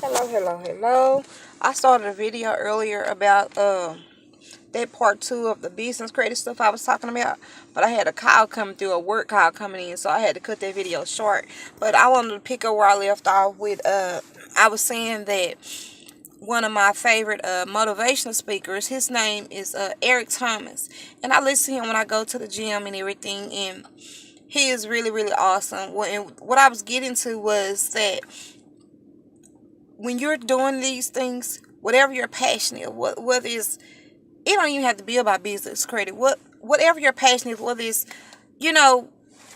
Hello. I started a video earlier about that part two of the business credit stuff I was talking about, but I had a call coming through, a work call coming in, so I had to cut that video short. But I wanted to pick up where I left off with I was saying that one of my favorite motivational speakers, his name is Eric Thomas, and I listen to him when I go to the gym and everything, and he is really awesome. What I was getting to was that when you're doing these things, whatever you're passionate, whether it's, it don't even have to be about business credit. Whatever your passion is, whether it's, you know,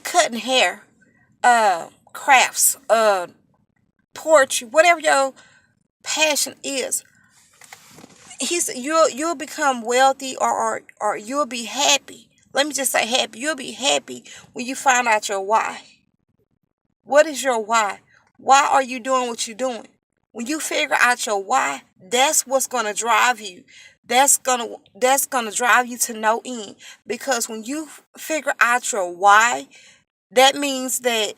cutting hair, crafts, poetry, whatever your passion is, you'll become wealthy, or you'll be happy. Let me just say happy. You'll be happy when you find out your why. What is your why? Why are you doing what you're doing? When you figure out your why, that's what's gonna drive you. That's gonna drive you to no end. Because when you figure out your why, that means that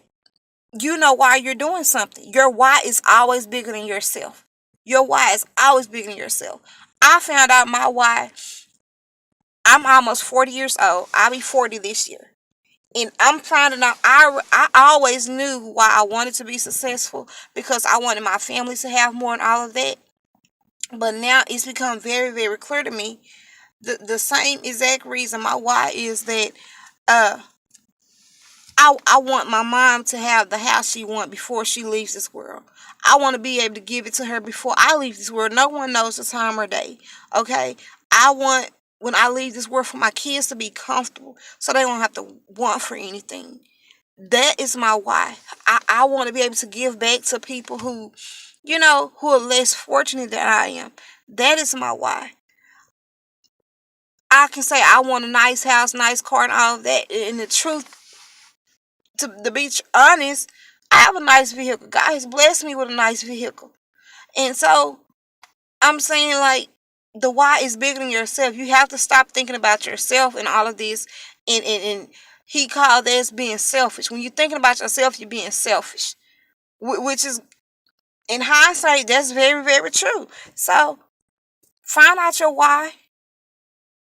you know why you're doing something. Your why is always bigger than yourself. Your why is always bigger than yourself. I found out my why. I'm almost 40 years old. I'll be 40 this year. And I'm finding out I always knew why I wanted to be successful, because I wanted my family to have more and all of that. But now it's become very clear to me, the same exact reason my why is that uh I want my mom to have the house she wants before she leaves this world. I want to be able to give it to her before I leave this world. No one knows the time or day. Okay? I want, when I leave this world, for my kids to be comfortable so they don't have to want for anything. That is my why. I want to be able to give back to people who, who are less fortunate than I am. That is my why. I can say I want a nice house, nice car, and all of that. And the truth, to be honest, I have a nice vehicle. God has blessed me with a nice vehicle. And so I'm saying, like, the why is bigger than yourself. You have to stop thinking about yourself and all of this. And he called this being selfish. When you're thinking about yourself, you're being selfish. Which is, in hindsight, that's very true. So find out your why,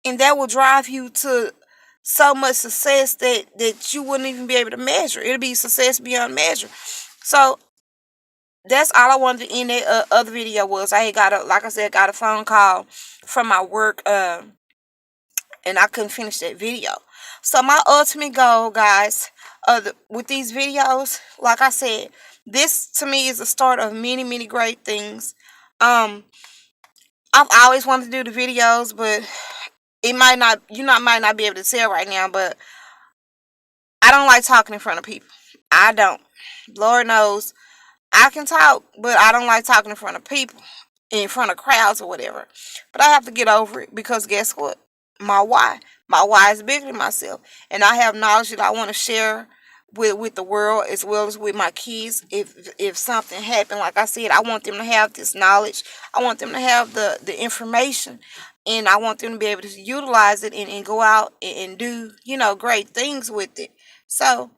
and that will drive you to so much success that you wouldn't even be able to measure. It'll be success beyond measure. So that's all I wanted to end that other video was. I had like I said, got a phone call from my work, and I couldn't finish that video. So my ultimate goal, guys, with these videos, like I said, this to me is the start of many great things. Um, I've always wanted to do the videos, but it might not, might not be able to tell right now, but I don't like talking in front of people. I don't. Lord knows I can talk, but I don't like talking in front of people, in front of crowds or whatever. But I have to get over it, because guess what? My why. My why is bigger than myself. And I have knowledge that I want to share with the world, as well as with my kids. If something happened, like I said, I want them to have this knowledge. I want them to have the information. And I want them to be able to utilize it, and go out and do, great things with it. So,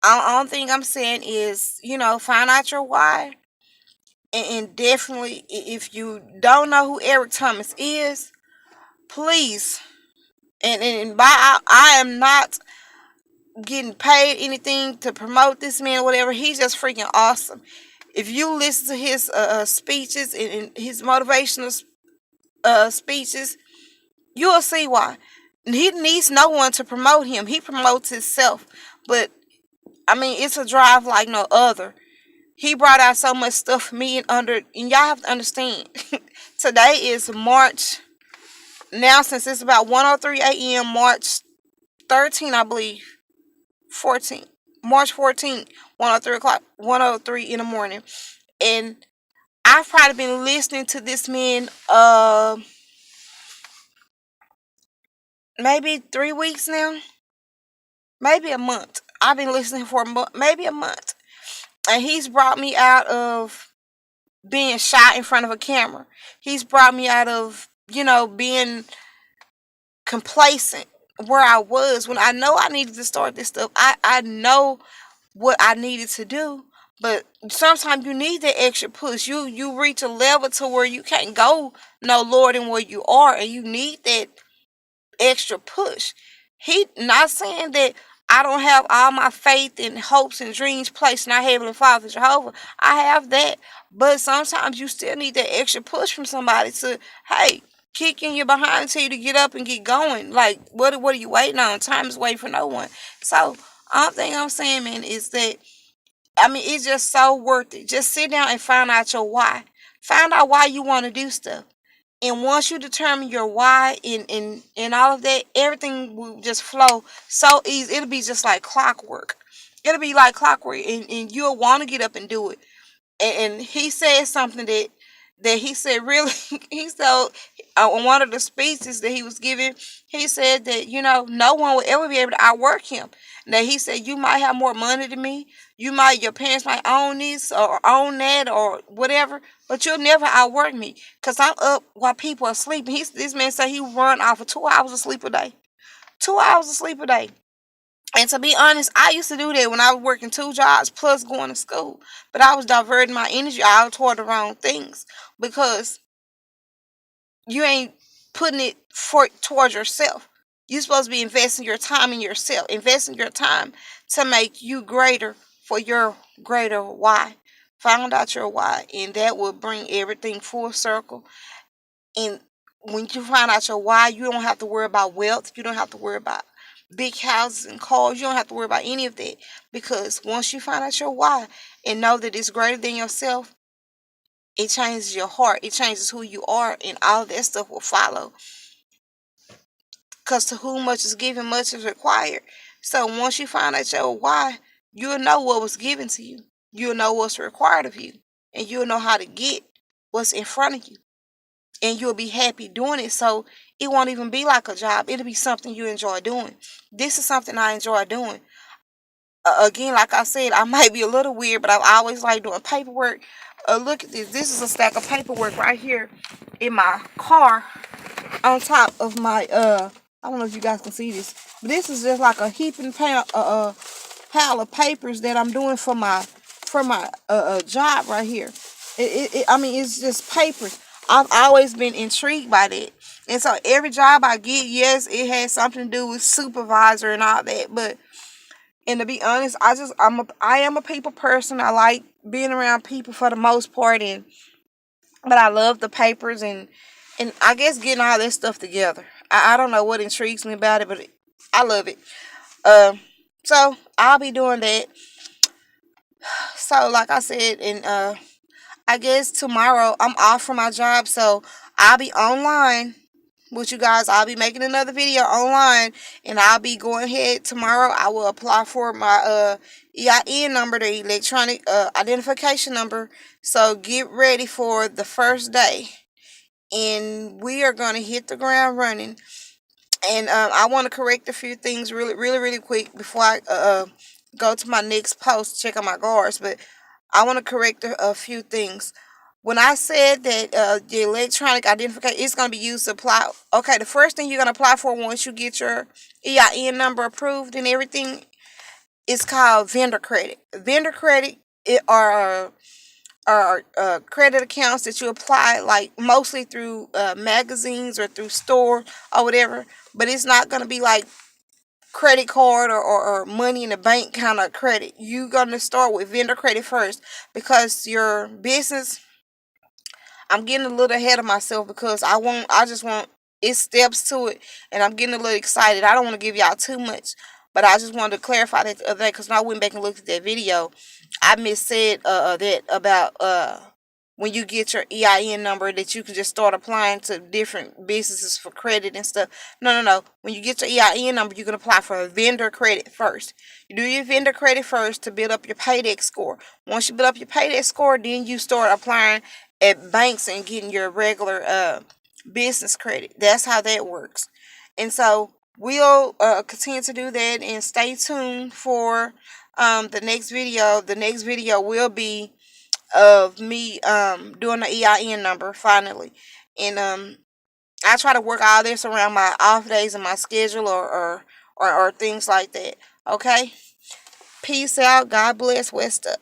the only thing I'm saying is, find out your why. And definitely, if you don't know who Eric Thomas is, please, and I am not getting paid anything to promote this man or whatever. He's just freaking awesome. If you listen to his speeches and his motivational speeches, you will see why. He needs no one to promote him. He promotes himself. But I mean, it's a drive like no other. He brought out so much stuff for me, and y'all have to understand. Today is March. Now, since it's about 1:03 a.m., March 13, I believe, 14, March 14th, 1:03 o'clock, 1:03 in the morning, and I've probably been listening to this man, maybe 3 weeks now, maybe a month. I've been listening for a month, maybe a month, and he's brought me out of being shy in front of a camera. He's brought me out of, being complacent where I was, when I know I needed to start this stuff. I know what I needed to do, But sometimes you need that extra push. You reach a level to where you can't go no lower than where you are, and you need that extra push. He not saying that I don't have all my faith and hopes and dreams placed in our Heavenly Father Jehovah. I have that. But sometimes you still need that extra push from somebody to, hey, kick in your behind and tell you to get up and get going. Like, what are you waiting on? Time is waiting for no one. So, all thing I'm saying, man, is that, I mean, it's just so worth it. Just sit down and find out your why. Find out why you want to do stuff. And once you determine your why and all of that, everything will just flow so easy. It'll be just like clockwork. It'll be like clockwork, and you'll want to get up and do it. And he said something that he said really, he said on one of the speeches that he was giving, he said that, no one will ever be able to outwork him. Now he said, you might have more money than me, your parents might own this or own that or whatever, but you'll never outwork me, because I'm up while people are sleeping. This man said he run off of 2 hours of sleep a day. 2 hours of sleep a day. And to be honest, I used to do that when I was working 2 jobs plus going to school. But I was diverting my energy out toward the wrong things, because you ain't putting it towards yourself. You're supposed to be investing your time in yourself, investing your time to make you greater for your greater why. Find out your why, and that will bring everything full circle. And when you find out your why, you don't have to worry about wealth. You don't have to worry about big houses and cars. You don't have to worry about any of that, because once you find out your why and know that it's greater than yourself, it changes your heart. It changes who you are, and all of that stuff will follow. Because to whom much is given, much is required. So once you find out your why, you'll know what was given to you. You'll know what's required of you, and you'll know how to get what's in front of you. And you'll be happy doing it. So it won't even be like a job. It'll be something you enjoy doing. This is something I enjoy doing. Again, like I said, I might be a little weird, but I've always liked doing paperwork. Look at this. This is a stack of paperwork right here in my car on top of my, I don't know if you guys can see this, but this is just like a heaping pile of papers that I'm doing for my job right here. I mean, it's just papers. I've always been intrigued by that. And so every job I get, yes, it has something to do with supervisor and all that. And to be honest, I am a people person. I like being around people for the most part, but I love the papers and I guess getting all that stuff together. I don't know what intrigues me about it, but I love it. So I'll be doing that. So like I said, and I guess tomorrow I'm off from my job, so I'll be online with you guys. I'll be making another video online, and I'll be going ahead tomorrow. I will apply for my EIN number, the electronic identification number. So get ready for the first day, and we are going to hit the ground running. And I want to correct a few things really, really, really quick before I go to my next post, check on my guards. But I want to correct a few things. When I said that the electronic identification is going to be used to apply, okay, the first thing you're going to apply for once you get your EIN number approved and everything is called vendor credit. Vendor credit are credit accounts that you apply, like mostly through magazines or through store or whatever, but it's not going to be like credit card or money in the bank kind of credit. You're going to start with vendor credit first, because your business, I'm getting a little ahead of myself, because I just want it's steps to it, and I'm getting a little excited. I don't want to give y'all too much, but I just wanted to clarify that the other day, because when I went back and looked at that video, I missaid that about when you get your EIN number, that you can just start applying to different businesses for credit and stuff. No. When you get your EIN number, you can apply for a vendor credit first. You do your vendor credit first to build up your paydex score. Once you build up your paydex score, then you start applying at banks and getting your regular business credit. That's how that works. And so we'll continue to do that, and stay tuned for the next video. The next video will be of me doing the EIN number finally. And I try to work all this around my off days and my schedule or things like that. Okay? Peace out. God bless. West up.